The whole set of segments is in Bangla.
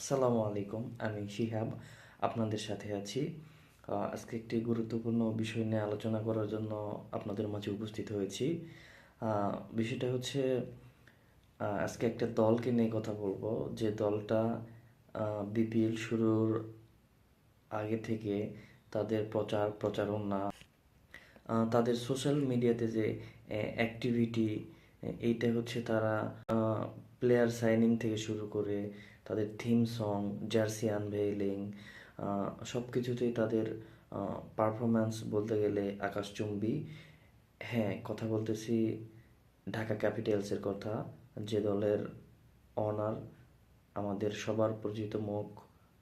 আসসালামু আলাইকুম, আমি শিহাব আপনাদের সাথে আছি। আজকে একটি গুরুত্বপূর্ণ বিষয় নিয়ে আলোচনা করার জন্য আপনাদের মাঝে উপস্থিত হয়েছি। বিষয়টা হচ্ছে আজকে একটা দলকে নিয়ে কথা বলবো, যে দলটা বিপিএল শুরুর আগে থেকে তাদের প্রচারণা, তাদের সোশ্যাল মিডিয়াতে যে অ্যাক্টিভিটি, এইটা হচ্ছে তারা প্লেয়ার সাইনিং থেকে শুরু করে তাদের থিম সং, জার্সি আনভেইলিং, সব কিছুতেই তাদের পারফরম্যান্স বলতে গেলে আকাশচুম্বী। হ্যাঁ, কথা বলতেছি ঢাকা ক্যাপিটালসের কথা, যে দলের অনার আমাদের সবার পরিচিত মুখ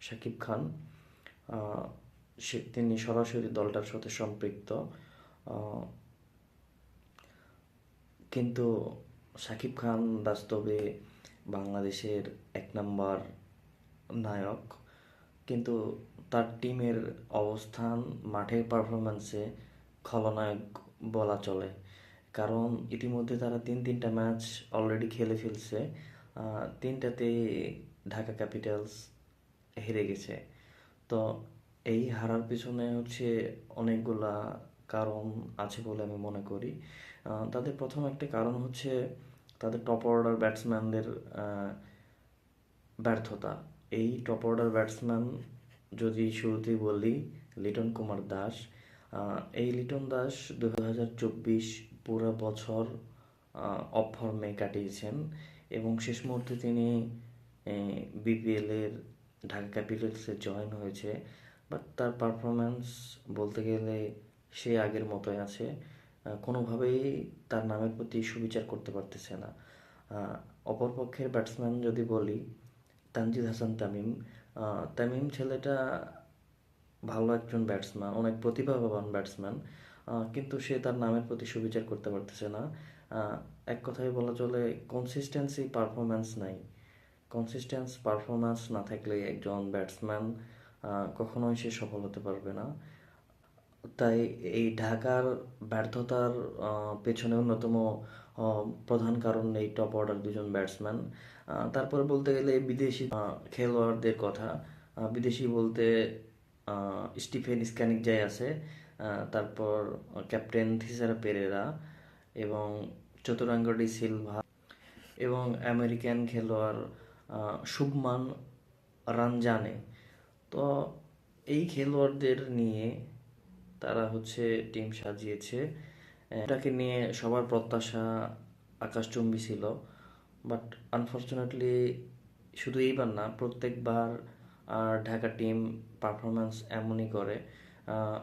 শাকিব খান। তিনি সরাসরি দলটার সাথে সম্পৃক্ত। আহ, কিন্তু শাকিব খান বাস্তবে বাংলাদেশের এক নাম্বার নায়ক, কিন্তু তার টিমের অবস্থান মাঠের পারফরম্যান্সে খলনায়ক বলা চলে। কারণ ইতিমধ্যে তারা তিনটা ম্যাচ অলরেডি খেলে ফেলছে, তিনটাতে ঢাকা ক্যাপিটালস হেরে গেছে। তো এই হারার পিছনে হচ্ছে অনেকগুলা কারণ আছে বলে আমি মনে করি। তাদের প্রথম একটা কারণ হচ্ছে তাদের টপ অর্ডার ব্যাটসম্যানদের ব্যর্থতা। এই টপ অর্ডার ব্যাটসম্যান যদি শুরুতেই বলি, লিটন কুমার দাস। এই লিটন দাস 2024 পুরো বছর অফ ফর্মে কাটিয়েছেন এবং শেষ মুহূর্তে তিনি বিপিএলের ঢাকা ক্যাপিটালসে জয়েন হয়েছে। বাট তার পারফরম্যান্স বলতে গেলে সে আগের মতোই আছে। কোনোভাবেই তার নামের প্রতি সুবিচার করতে পারতেছে না। অপরপক্ষের ব্যাটসম্যান যদি বলি, তানজিদ হাসান তামিম। তামিম ছেলেটা ভালো একজন ব্যাটসম্যান, অনেক প্রতিভাবান ব্যাটসম্যান, কিন্তু সে তার নামের প্রতি সুবিচার করতে পারতেছে না। এক কথায় বলা চলে কনসিস্টেন্সি পারফরম্যান্স নাই। পারফরম্যান্স না থাকলে একজন ব্যাটসম্যান কখনোই সে সফল হতে পারবে না। তাই এই ঢাকার ব্যর্থতার পেছনে অন্যতম প্রধান কারণ এই টপ অর্ডার দুজন ব্যাটসম্যান। তারপরে বলতে গেলে বিদেশি খেলোয়াড়দের কথা। বিদেশি বলতে স্টিফেন স্ক্যানিকজাই আছে, তারপর ক্যাপ্টেন থিসারা পেরেরা এবং চতুরাঙ্গ ডি সিলভা এবং আমেরিকান খেলোয়াড় শুভমান রানজানে। তো এই খেলোয়াড়দের নিয়ে তারা হচ্ছে টিম সাজিয়েছে। এটাকে নিয়ে সবার প্রত্যাশা আকাশচুম্বী ছিল। বাট আনফর্চুনেটলি শুধু এইবার না, প্রত্যেকবার ঢাকা টিম পারফরমেন্স এমনই করে।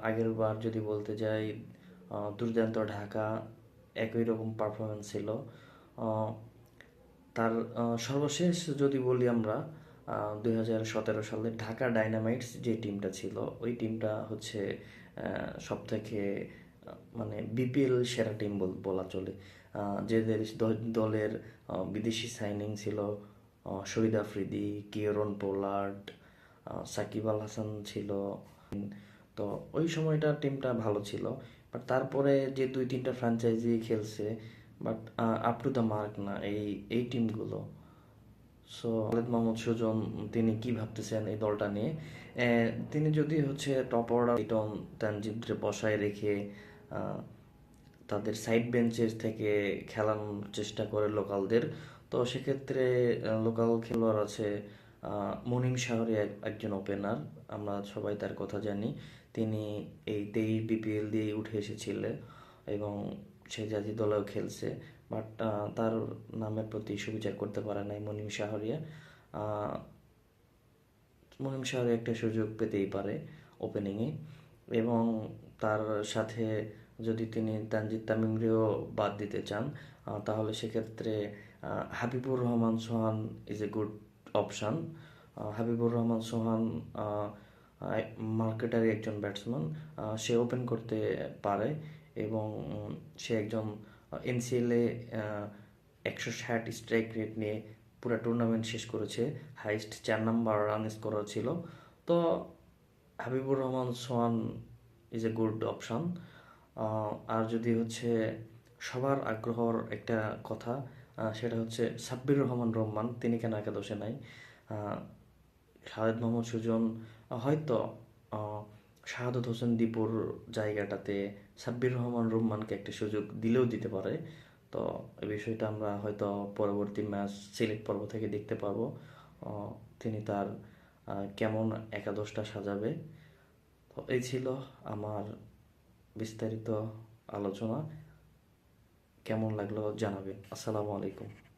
আগের বার যদি বলতে যাই, দুর্দান্ত ঢাকা একই রকম পারফরমেন্স ছিল। তার সর্বশেষ যদি বলি আমরা, 2017 সালে ঢাকা ডাইনামাইটস যে টিমটা ছিল, ওই টিমটা হচ্ছে সব থেকে মানে বিপিএল সেরা টিম বলা চলে। যে দলের বিদেশি সাইনিং ছিল শহীদ আফ্রিদি, কিরণ পোলার্ড, সাকিব আল হাসান ছিল। তো ওই সময়টা টিমটা ভালো ছিল। বাট তারপরে যে দুই তিনটা ফ্র্যাঞ্চাইজি খেলছে, but up to the mark না এই টিমগুলো। সো খালেদ মাহমুদ সুজন তিনি কি ভাবতেছেন এই দলটা নিয়ে? তিনি যদি হচ্ছে টপ অর্ডার লিটন তানজিদরে বসায় রেখে তাদের সাইড বেঞ্চের থেকে খেলানোর চেষ্টা করে লোকালদের, তো সেক্ষেত্রে লোকাল খেলোয়াড় আছে মুনিম শাহরি, একজন ওপেনার, আমরা সবাই তার কথা জানি। তিনি এই 23 বিপিএল দিয়েই উঠে এসেছিলেন এবং সে জাতীয় দলেও খেলছে। বাট তার নামের প্রতি সুবিচার করতে পারে নাই মুনিম শাহরিয়া। মুনিম শাহরিয়া একটা সুযোগ পেতেই পারে ওপেনিংয়ে। এবং তার সাথে যদি তিনি তানজিদ তামিমকেও বাদ দিতে চান, তাহলে সেক্ষেত্রে Habibur Rahman Sohan is a good option. Habibur Rahman Sohan মার্কেটারি একজন ব্যাটসম্যান, সে ওপেন করতে পারে এবং সে একজন এনসিএলে 160 স্ট্রাইক রেট নিয়ে পুরো টুর্নামেন্ট শেষ করেছে, হাইস্ট 4 নাম্বার রান স্কোরার ছিল। তো Habibur Rahman Sohan is a good option. আর যদি হচ্ছে সবার আগ্রহর একটা কথা, সেটা হচ্ছে সাব্বির রহমান রহমান, তিনি কেন একাদশে নাই? খালেদ মাহমুদ সুজন হয়তো আহ, শাহাদত হোসেন দীপুর জায়গাটাতে সাব্বির রহমান রুম্মানকে একটা সুযোগ দিলেও দিতে পারে। তো এই বিষয়টা আমরা হয়তো পরবর্তী ম্যাচ সিলেট পর্ব থেকে দেখতে পারবো। আহ, তিনি তার কেমন একাদশটা সাজাবে। তো এই ছিল আমার বিস্তারিত আলোচনা। কেমন লাগলো জানাবেন। আসসালামু আলাইকুম।